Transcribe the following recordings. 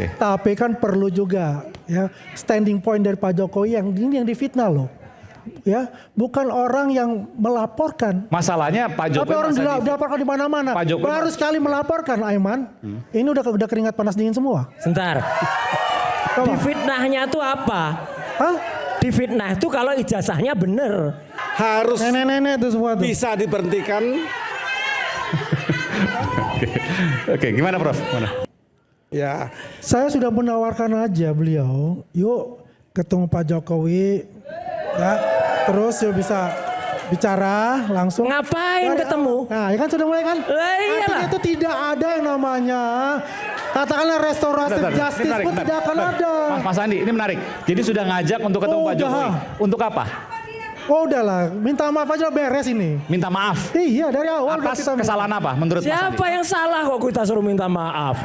Tapi kan perlu juga ya standing point dari Pak Jokowi yang ini yang difitnah loh. Ya, bukan orang yang melaporkan. Masalahnya Pak Jokowi. Tapi orang dilaporkan di mana-mana. Baru sekali melaporkan, Aiman. Ini udah keringat panas dingin semua. Sebentar. Difitnahnya tuh apa? Hah? Difitnah itu kalau ijazahnya bener. Harus nenek-nenek itu semua tuh. bisa diberhentikan. Oke, gimana Prof? Mana? Ya, Saya sudah menawarkan aja beliau, yuk ketemu Pak Jokowi, ya, terus yuk bisa bicara langsung. Ngapain ketemu? Nah, ya kan sudah mulai kan? Artinya itu tidak ada yang namanya, katakanlah restoratif justice pun tidak akan ada. Mas Andi, ini menarik. Jadi sudah ngajak untuk ketemu Pak Jokowi. Untuk apa? Oh udahlah, minta maaf aja beres ini. Minta maaf. Iya dari awal. Atas kesalahan apa menurut Mas Andi? Siapa yang salah kok kita suruh minta maaf?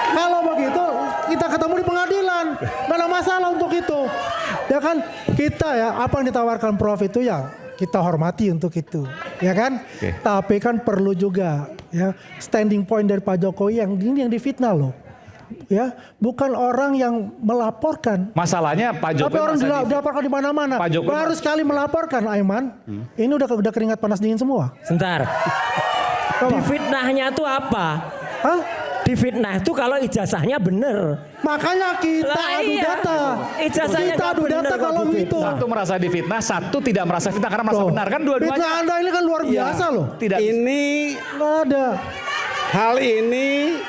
Kalau begitu kita ketemu di pengadilan, nggak ada masalah untuk itu. Ya kan kita ya apa yang ditawarkan Prof itu ya kita hormati untuk itu, ya kan. Tapi kan perlu juga ya standing point dari Pak Jokowi yang ini yang difitnah loh. Ya, bukan orang yang melaporkan. Masalahnya Pak Jokowi. Tapi orang dilaporkan di mana-mana. Baru sekali melaporkan, Aiman. Ini udah keringat panas dingin semua. Sebentar. Difitnahnya tuh apa? Hah? Difitnah itu kalau ijazahnya bener. Makanya kita adu data. Ijazahnya kita adu data kalau itu. Satu merasa difitnah, satu tidak merasa fitnah karena merasa benar kan dua-duanya. Fitnah Anda ini kan luar biasa loh. Tidak. ini Nggak ada. hal ini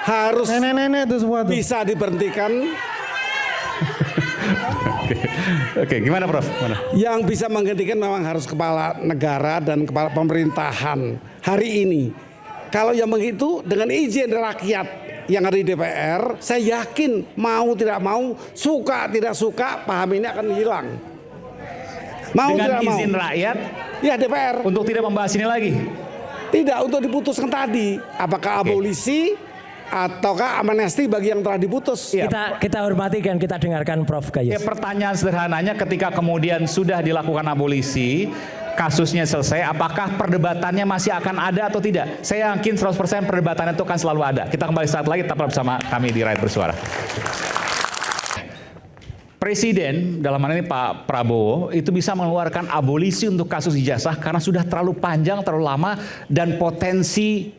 harus Nenek-nenek itu semua tuh. bisa diberhentikan. Oke, gimana Prof? Mana? Yang bisa menghentikan memang harus kepala negara dan kepala pemerintahan hari ini. Kalau yang begitu dengan izin rakyat yang ada di DPR, saya yakin mau tidak mau, suka tidak suka, paham ini akan hilang. Mau dengan tidak izin mau. rakyat Ya DPR. untuk tidak membahas ini lagi. Tidak, untuk diputuskan tadi. Apakah abolisi ataukah amnesti bagi yang telah diputus. Kita hormati dan kita dengarkan Prof Gayus. Pertanyaan sederhananya ketika kemudian sudah dilakukan abolisi, kasusnya selesai, apakah perdebatannya masih akan ada atau tidak? Saya yakin 100% perdebatannya itu akan selalu ada. Kita kembali saat lagi, tetaplah bersama kami di Rakyat Bersuara. Presiden, dalam hal ini Pak Prabowo, itu bisa mengeluarkan abolisi untuk kasus ijazah karena sudah terlalu panjang, terlalu lama, dan potensi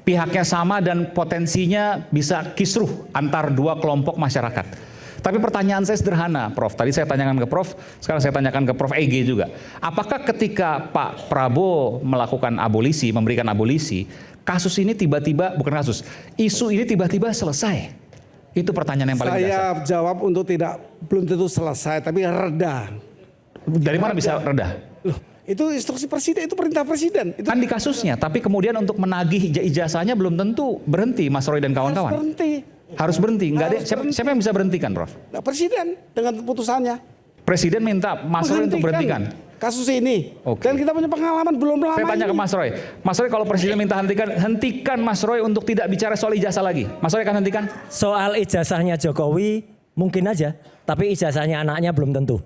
pihaknya sama dan potensinya bisa kisruh antar dua kelompok masyarakat. Tapi pertanyaan saya sederhana, Prof. Tadi saya tanyakan ke Prof, sekarang saya tanyakan ke Prof EG juga. Apakah ketika Pak Prabowo melakukan abolisi, memberikan abolisi, kasus ini tiba-tiba, bukan kasus, isu ini tiba-tiba selesai? Itu pertanyaan yang paling dasar. Saya jawab untuk belum tentu selesai, tapi reda. Dari mana bisa reda? Loh, itu instruksi presiden, itu perintah presiden. Itu kan di kasusnya, tapi kemudian untuk menagih ijazahnya belum tentu berhenti, Mas Roy dan kawan-kawan. Harus berhenti. Nggak ada. Siapa yang bisa berhentikan, Prof? Nah, presiden dengan putusannya. Presiden minta Mas Roy untuk berhentikan kasus ini. Oke. Dan kita punya pengalaman belum lama. Saya tanya ke Mas Roy. Mas Roy, kalau presiden minta hentikan Mas Roy untuk tidak bicara soal ijazah lagi. Mas Roy akan hentikan? Soal ijazahnya Jokowi mungkin aja, tapi ijazahnya anaknya belum tentu.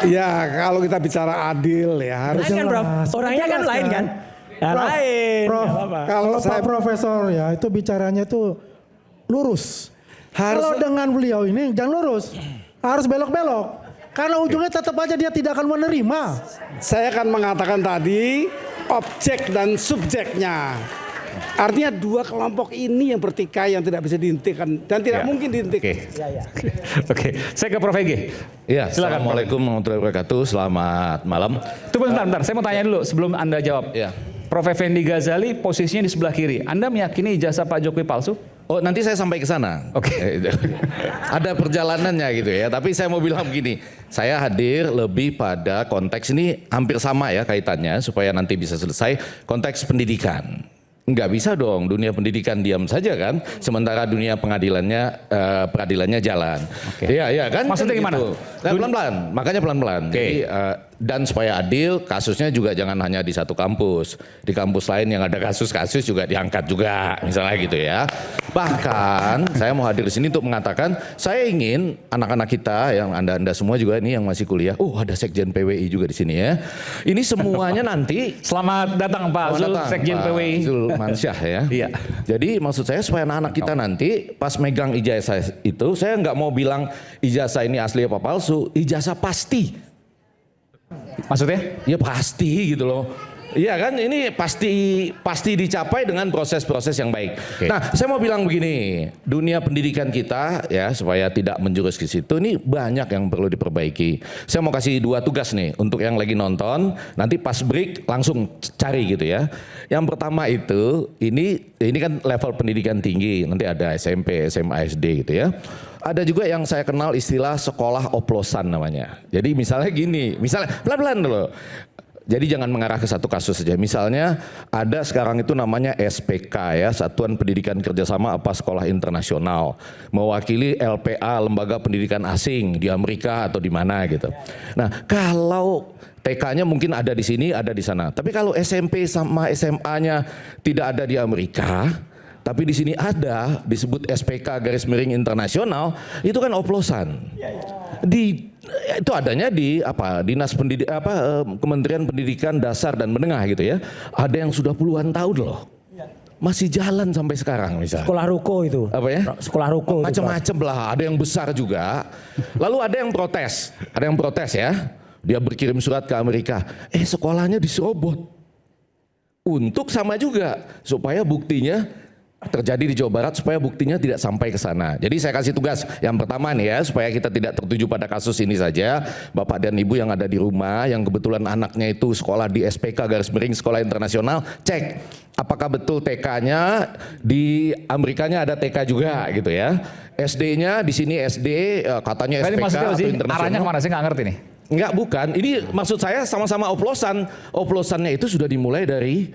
Ya, kalau kita bicara adil ya harus. Kan, Prof. Orangnya kan lain kan? Nah, Prof, lain. Prof, kalau saya, Pak Profesor ya itu bicaranya itu lurus. Kalau dengan beliau ini jangan lurus, harus belok-belok. Karena ujungnya tetap aja dia tidak akan menerima. Saya akan mengatakan tadi objek dan subjeknya. Artinya dua kelompok ini yang bertikai yang tidak bisa dihentikan dan tidak mungkin dihentikan. Oke, saya ke Prof EG. Ya, Assalamualaikum warahmatullahi wabarakatuh. Selamat malam. Tunggu bentar. Saya mau tanya dulu sebelum Anda jawab. Ya. Prof Effendi Ghazali posisinya di sebelah kiri. Anda meyakini ijazah Pak Jokowi palsu? Oh, nanti saya sampai ke sana. Oke. Ada perjalanannya gitu ya. Tapi saya mau bilang begini, saya hadir lebih pada konteks ini hampir sama ya kaitannya supaya nanti bisa selesai konteks pendidikan. Nggak bisa dong dunia pendidikan diam saja kan, sementara dunia peradilannya jalan. Oke. Iya kan. Maksudnya gimana? Gitu. Nah, pelan-pelan, makanya pelan-pelan. Jadi Dan supaya adil, kasusnya juga jangan hanya di satu kampus. Di kampus lain yang ada kasus-kasus juga diangkat juga, misalnya gitu ya. Bahkan saya mau hadir di sini untuk mengatakan, saya ingin anak-anak kita, yang Anda semua juga ini yang masih kuliah, ada Sekjen PWI juga di sini ya. Ini semuanya nanti. Selamat datang Pak Zul, Sekjen PWI. Zul Mansyah ya. Iya. Jadi maksud saya supaya anak-anak kita nanti pas megang ijazah itu, saya nggak mau bilang ijazah ini asli apa palsu, ijazah pasti. Maksudnya? Ya pasti gitu loh. Iya kan, ini pasti dicapai dengan proses-proses yang baik. Oke. Nah, saya mau bilang begini, dunia pendidikan kita ya supaya tidak menjurus ke situ, ini banyak yang perlu diperbaiki. Saya mau kasih 2 tugas nih untuk yang lagi nonton, nanti pas break langsung cari gitu ya. Yang pertama itu, ini kan level pendidikan tinggi, nanti ada SMP, SMA, SD gitu ya. Ada juga yang saya kenal istilah sekolah oplosan namanya. Jadi misalnya gini, pelan-pelan dulu. Jadi jangan mengarah ke satu kasus saja. Misalnya ada sekarang itu namanya SPK ya, Satuan Pendidikan Kerjasama apa Sekolah Internasional. Mewakili LPA, Lembaga Pendidikan Asing di Amerika atau di mana gitu. Nah kalau TK-nya mungkin ada di sini, ada di sana. Tapi kalau SMP sama SMA-nya tidak ada di Amerika, tapi di sini ada disebut SPK garis miring internasional, itu kan oplosan. Itu adanya di Dinas Kementerian Pendidikan Dasar dan Menengah gitu ya. Ada yang sudah puluhan tahun loh. Masih jalan sampai sekarang misalnya. Sekolah ruko itu. Apa ya? Sekolah ruko. Macam-macam lah, ada yang besar juga. Lalu ada yang protes. Ada yang protes ya. Dia berkirim surat ke Amerika. Sekolahnya diserobot. Untuk sama juga supaya buktinya terjadi di Jawa Barat supaya buktinya tidak sampai ke sana. Jadi saya kasih tugas yang pertama nih ya, supaya kita tidak tertuju pada kasus ini saja. Bapak dan Ibu yang ada di rumah, yang kebetulan anaknya itu sekolah di SPK garis miring Sekolah Internasional, cek apakah betul TK-nya di Amerikanya ada TK juga gitu ya. SD-nya di sini SD katanya SPK atau internasional. Arahnya kemana sih, nggak ngerti nih. Enggak, bukan. Ini maksud saya sama-sama oplosan. Oplosannya itu sudah dimulai dari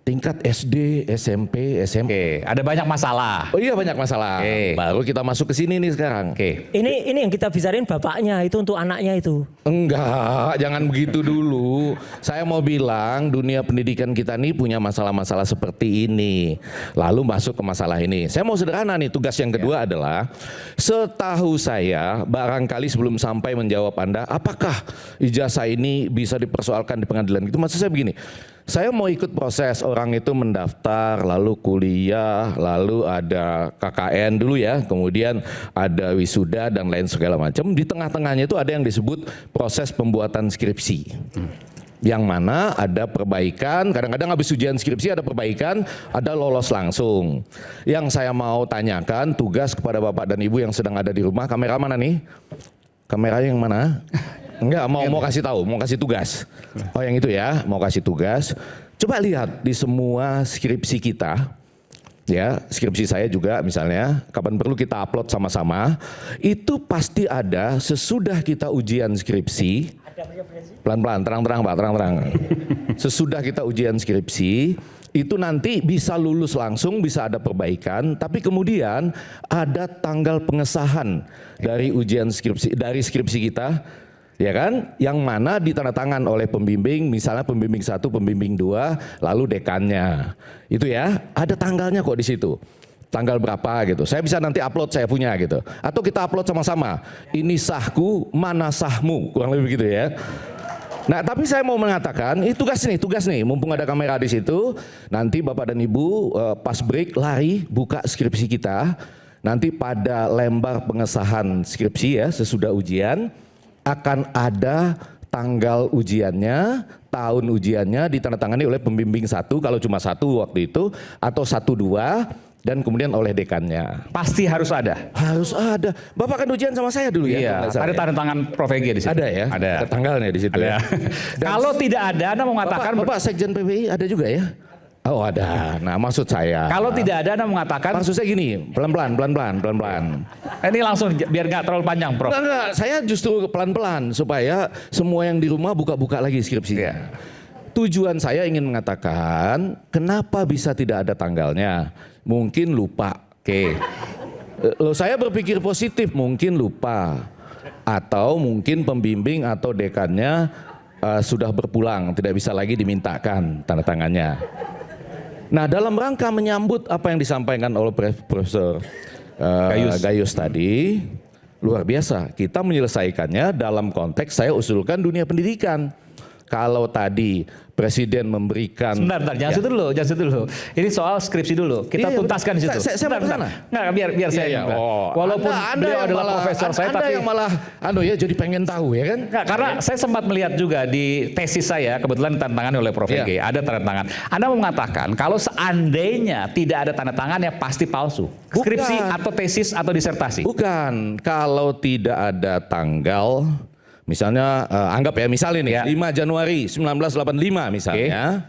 tingkat SD, SMP, SMA. Oke, ada banyak masalah. Oh iya, banyak masalah. Oke. Baru kita masuk ke sini nih sekarang. Oke. Ini yang kita bicarain bapaknya itu untuk anaknya itu. Enggak, jangan begitu dulu. Saya mau bilang dunia pendidikan kita nih punya masalah-masalah seperti ini. Lalu masuk ke masalah ini. Saya mau sederhana nih, tugas yang kedua adalah setahu saya, barangkali sebelum sampai menjawab Anda, apakah ijazah ini bisa dipersoalkan di pengadilan? Itu maksud saya begini. Saya mau ikut proses, orang itu mendaftar, lalu kuliah, lalu ada KKN dulu ya, kemudian ada wisuda dan lain segala macam. Di tengah-tengahnya itu ada yang disebut proses pembuatan skripsi. Yang mana ada perbaikan, kadang-kadang habis ujian skripsi ada perbaikan, ada lolos langsung. Yang saya mau tanyakan, tugas kepada Bapak dan Ibu yang sedang ada di rumah, kamera mana nih? Kameranya yang mana? Enggak, mau kasih tahu, mau kasih tugas. Oh yang itu ya, mau kasih tugas. Coba lihat di semua skripsi kita, ya skripsi saya juga misalnya, kapan perlu kita upload sama-sama, itu pasti ada sesudah kita ujian skripsi. Pelan-pelan, terang-terang Pak, terang-terang. Sesudah kita ujian skripsi, itu nanti bisa lulus langsung, bisa ada perbaikan, tapi kemudian ada tanggal pengesahan dari ujian skripsi, dari skripsi kita. Ya kan, yang mana ditandatangan oleh pembimbing, misalnya pembimbing 1, pembimbing 2, lalu dekannya. Itu ya, ada tanggalnya kok di situ. Tanggal berapa gitu. Saya bisa nanti upload, saya punya gitu. Atau kita upload sama-sama. Ini sahku, mana sahmu, kurang lebih begitu ya. Nah, tapi saya mau mengatakan, ini tugas nih, mumpung ada kamera di situ, nanti Bapak dan Ibu pas break lari buka skripsi kita. Nanti pada lembar pengesahan skripsi ya, sesudah ujian akan ada tanggal ujiannya, tahun ujiannya ditandatangani oleh pembimbing 1 kalau cuma 1 waktu itu, atau 1-2 dan kemudian oleh dekannya. Pasti harus ada. Harus ada. Bapak kan ujian sama saya dulu ya. Iya, ada tanda tangan Prof. Egi di situ. Ada ya? Ada. Ada tanggalnya di situ. Ada. Ya. Kalau tidak ada, Anda mau mengatakan Bapak Sekjen PWI ada juga ya? Oh ada. Nah maksud saya. kalau tidak ada, Anda mengatakan Maksud saya gini, pelan-pelan. ini langsung biar nggak terlalu panjang, Prof. Enggak, saya justru pelan-pelan supaya semua yang di rumah buka-buka lagi skripsinya. Tujuan saya ingin mengatakan, kenapa bisa tidak ada tanggalnya? Mungkin lupa. Oke. Loh, saya berpikir positif, mungkin lupa. Atau mungkin pembimbing atau dekannya sudah berpulang, tidak bisa lagi dimintakan tanda tangannya. Nah, dalam rangka menyambut apa yang disampaikan oleh Profesor Gayus tadi, luar biasa. Kita menyelesaikannya dalam konteks saya usulkan dunia pendidikan. Kalau tadi Presiden memberikan... Sebentar, jangan situ dulu, jangan situ dulu. Ini soal skripsi dulu, kita Iya, tuntaskan di situ. Saya mau ke sana. Nggak, biar saya. Iya. Walaupun Anda beliau yang adalah malah, profesor saya, Anda tapi... yang malah, jadi pengen tahu ya kan? Nggak, karena saya sempat melihat juga di tesis saya, kebetulan ditandatangani oleh Prof. Iya. Ege, ada tanda tangan. Anda mengatakan kalau seandainya tidak ada tanda tangan ya pasti palsu. Skripsi Bukan. atau tesis atau disertasi. Bukan, kalau tidak ada tanggal, misalnya anggap ya misalnya nih Ya. 5 Januari 1985 misalnya,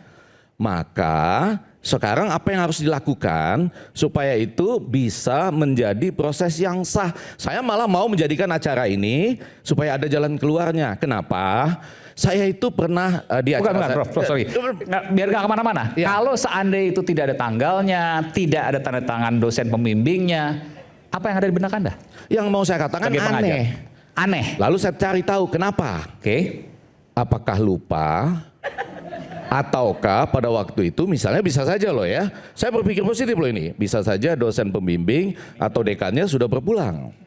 maka sekarang apa yang harus dilakukan supaya itu bisa menjadi proses yang sah. Saya malah mau menjadikan acara ini supaya ada jalan keluarnya. Kenapa? Saya itu pernah di acara Bukan, Prof, sorry. Nggak, biar nggak kemana-mana. Ya. Kalau seandainya itu tidak ada tanggalnya, tidak ada tanda tangan dosen pembimbingnya, apa yang ada di benak Anda? Yang mau saya katakan Sebagai pengajar. aneh. Aneh. Lalu saya cari tahu kenapa. Oke. Apakah lupa ataukah pada waktu itu misalnya bisa saja loh ya. Saya berpikir positif loh ini. Bisa saja dosen pembimbing atau dekannya sudah berpulang.